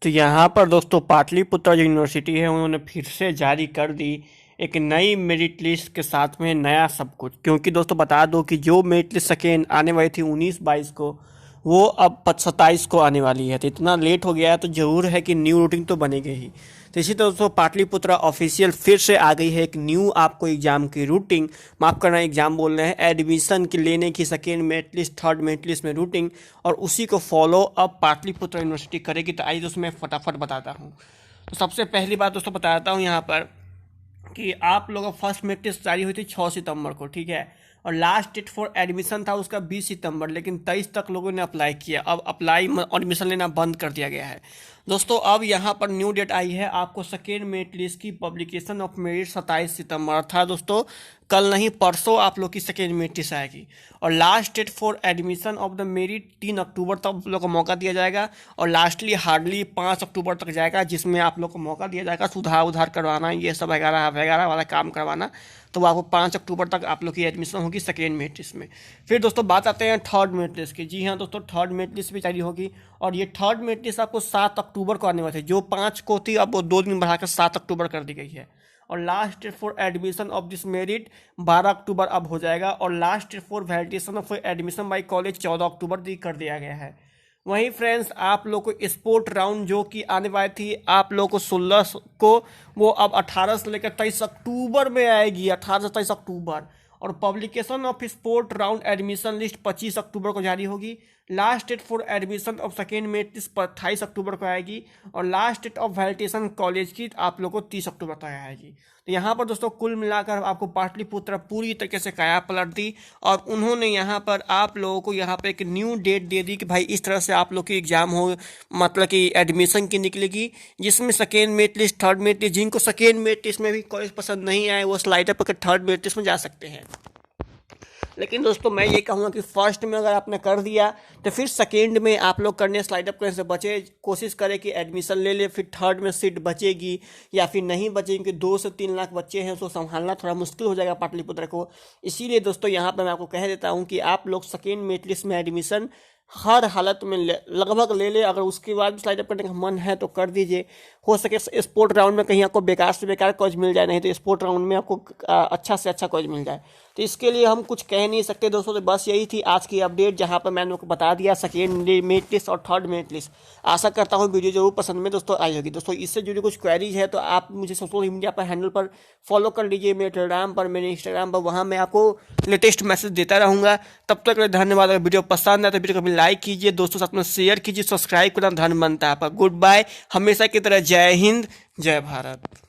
तो यहाँ पर दोस्तों पाटलिपुत्र जो यूनिवर्सिटी है उन्होंने फिर से जारी कर दी एक नई मेरिट लिस्ट के साथ में नया सब कुछ। क्योंकि दोस्तों बता दो कि जो मेरिट लिस्ट सेकेंड आने वाली थी 19-22 को, वो अब 27 को आने वाली है। तो इतना लेट हो गया है तो ज़रूर है कि न्यू रूटीन तो बनेगी ही। तो इसी तरह दोस्तों पाटलिपुत्रा ऑफिशियल फिर से आ गई है एक न्यू आपको एग्जाम की रूटीन, माफ़ करना एग्जाम बोल रहे हैं, एडमिशन की लेने की second merit list third merit list में रूटीन, और उसी को फॉलो अब पाटलिपुत्रा यूनिवर्सिटी करेगी। तो आइए दोस्तों मैं फटाफट बताता हूँ। तो सबसे पहली बात दोस्तों बताता हूँ यहाँ पर कि आप लोगों का फर्स्ट मेरिट लिस्ट जारी हुई थी 6 सितंबर को, ठीक है, और लास्ट डेट फॉर एडमिशन था उसका 20 सितंबर, लेकिन 23 तक लोगों ने अप्लाई किया। अब अप्लाई एडमिशन लेना बंद कर दिया गया है दोस्तों। अब यहाँ पर न्यू डेट आई है आपको सेकेंड मेरिट लिस्ट की पब्लिकेशन ऑफ मेरिट 27 सितंबर था दोस्तों, कल नहीं परसों आप लोग की सेकेंड मेरिट लिस्ट आएगी। और last date for admission of the merit 3 October तक आप लोग को मौका दिया जाएगा, और लास्टली हार्डली 5 अक्टूबर तक जाएगा, जिसमें आप लोग को मौका दिया जाएगा सुधार उधार करवाना, ये सब वगैरह वगैरह वाला काम करवाना। तो वो आपको 5 अक्टूबर तक आप लोग की एडमिशन होगी सेकेंड मेरिट लिस्ट में। फिर दोस्तों बात आते हैं थर्ड मेरिट लिस्ट की। जी हाँ दोस्तों, थर्ड मेरिट लिस्ट भी जारी होगी, और ये थर्ड मेरिट लिस्ट आपको 7 अक्टूबर को आने वाली थी। जो 5 को थी अब वो 2 दिन बढ़ाकर 7 अक्टूबर कर दी गई है। और last date for admission of this merit 12 October अब हो जाएगा, और last date for validation of admission by college 14 October कर दिया गया है। वहीं फ्रेंड्स आप लोग को स्पोर्ट राउंड जो कि आने वाली थी आप लोग को 16 को, वो अब 18 से लेकर 23 अक्टूबर में आएगी, 18 से 23 अक्टूबर। और publication of sport round admission list 25 October को जारी होगी। Last date for admission of second merit list 28 October को आएगी, और last date of validation college की आप लोग को 30 अक्टूबर तक आएगी। तो यहाँ पर दोस्तों कुल मिलाकर आपको पाटलिपुत्रा पूरी तरीके से काया पलट दी, और उन्होंने यहाँ पर आप लोगों को यहाँ पर एक न्यू डेट दे दी कि भाई इस तरह से आप लोग की एग्जाम हो, मतलब कि एडमिशन की निकलेगी, जिसमें second merit list third merit list, जिनको सेकेंड मेरिट लिस्ट में भी कॉलेज पसंद नहीं आए वो स्लाइड अप करके थर्ड मेरिट लिस्ट में जा सकते हैं। लेकिन दोस्तों मैं ये कहूँगा कि फर्स्ट में अगर आपने कर दिया तो फिर सेकेंड में आप लोग करने स्लाइड अप करने से बचे, कोशिश करें कि एडमिशन ले ले, फिर थर्ड में सीट बचेगी या फिर नहीं बचेगी, क्योंकि 2 से 3 लाख बच्चे हैं, उसको संभालना थोड़ा मुश्किल हो जाएगा पाटलिपुत्र को। इसीलिए दोस्तों यहाँ पर मैं आपको कह देता हूँ कि आप लोग सेकेंड मेरिट लिस्ट में एडमिशन हर हालत में लगभग ले ले। अगर उसके बाद भी स्लाइड अप करने का मन है तो कर दीजिए। हो सके स्पोर्ट राउंड में कहीं आपको बेकार से बेकार कॉलेज मिल जाए, नहीं तो स्पोर्ट राउंड में आपको अच्छा से अच्छा कॉलेज मिल जाए। तो इसके लिए हम कुछ कह नहीं सकते दोस्तों। तो बस यही थी आज की अपडेट, जहां पर मैंने आपको बता दिया सेकेंड मेरिट लिस्ट और थर्ड मेरिट लिस्ट। आशा करता हूं वीडियो जरूर पसंद में दोस्तों आई होगी। दोस्तों इससे जुड़ी कुछ क्वेरीज है तो आप मुझे सोशल मीडिया पर हैंडल पर फॉलो कर लीजिए, मेरे टेलीग्राम पर, मेरे इंस्टाग्राम पर, वहाँ मैं आपको लेटेस्ट मैसेज देता रहूँगा। तब तक धन्यवाद। अगर वीडियो पसंद है तो वीडियो को भी लाइक कीजिए, दोस्तों साथ में शेयर कीजिए, सब्सक्राइब करना धन बनता है आपका। गुड बाय, हमेशा की तरह जय हिंद, जय भारत।